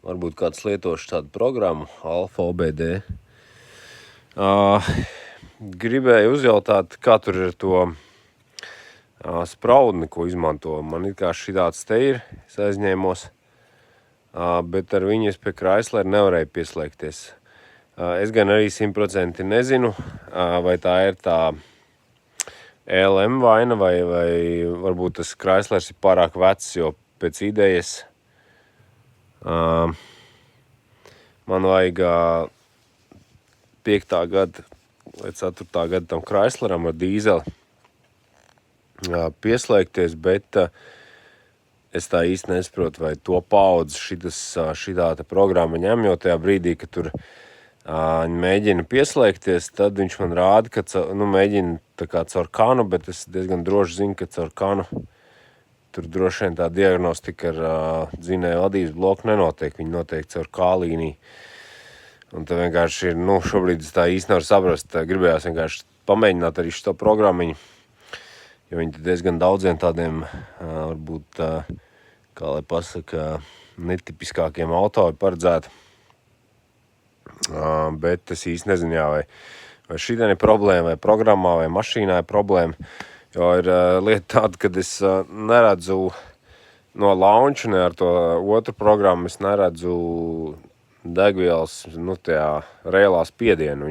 varbūt kāds lietošu tādu programmu, Alfa OBD. Gribēju uzjautāt, kā tur ir to spraudni, ko izmanto. Man it kā šitāds te ir, es aizņēmos, bet ar viņu es pie Chrysler nevarēju pieslēgties. Es gan arī 100% nezinu, vai tā ir tā ELM vaina, vai varbūt tas Chryslers ir pārāk vecs, jo pēc idejas man vajag 5. gada vai 4. gada tam Chrysleram ar dīzeli pieslēgties, bet es tā īsti nesaprotu, vai to paudzi šitā te programma ņem, jo tajā brīdī, kad tur mēģina pieslēgties, tad viņš man rāda, ka mēģina tā kā caur kanu, bet es diezgan droši zinu, ka caur kanu tur droši vien tā diagnostika ar dzinēju vadības bloku nenotiek, viņi notiek caur K-līniju. Un tā vienkārši ir, šobrīd es tā īsti nevaru saprast, gribējās vienkārši pamēģināt arī šo programmiņu, jo viņi diezgan daudziem tādiem, varbūt, kā lai pasaka, netipiskākiem auto ir paredzēti. Bet es īsti nezinu, vai šitien ir problēma, vai programmā, vai mašīnā ir problēma, jo ir lieta tāda, kad es neredzu no launcha, ne ar to otru programmu, es neredzu degvielas, tajā reālā spiedienu.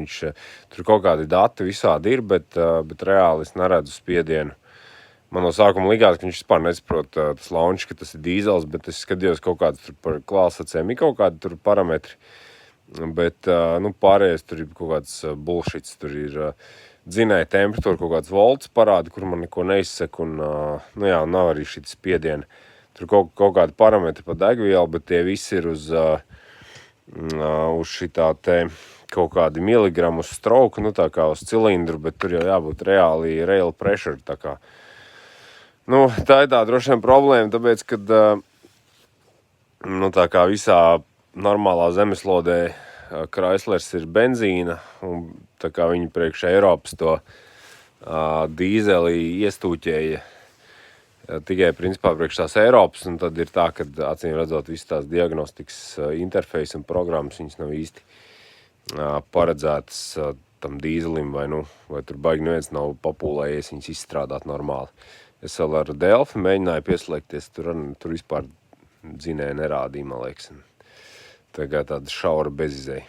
Tur kaut kādi dati visādi ir, bet reāli es neredzu spiedienu. Man no sākuma likās, ka viņš vispār nesaprot tas launch, ka tas ir dīzels, bet es skatījos kaut kādas tur par klāsacēm, ir kaut kādi tur parametri. Bet pārējais tur ir kaut kāds bullshits, tur ir dzinēja temperatūra, kaut kāds volts parāda, kur man neko neizsaka, un nav arī šī spiediena. Tur kaut kādi parametri pa degvielu, bet tie visi ir uz šitā te kaut kādi miligramu uz stroku, tā kā uz cilindru, bet tur jau jābūt reāli rail pressure, tā kā. Tā ir tā droši vien problēma, tāpēc, kad tā kā visā normālā zemeslodē Chryslers ir benzīna, un tā kā viņi priekš Eiropas to dīzeli iestūķēja tikai principā priekš tās Eiropas, un tad ir tā, ka acīm redzot visas tās diagnostikas interfejs un programmas, viņas nav īsti paredzētas tam dīzelim, vai tur baigi neviens nav papūlējies viņas izstrādāt normāli. Es vēl ar Delfi mēģināju pieslēgties, tur vispār dzinēja nerādīja, man liekas. Tagad tāda šaura bezizēja.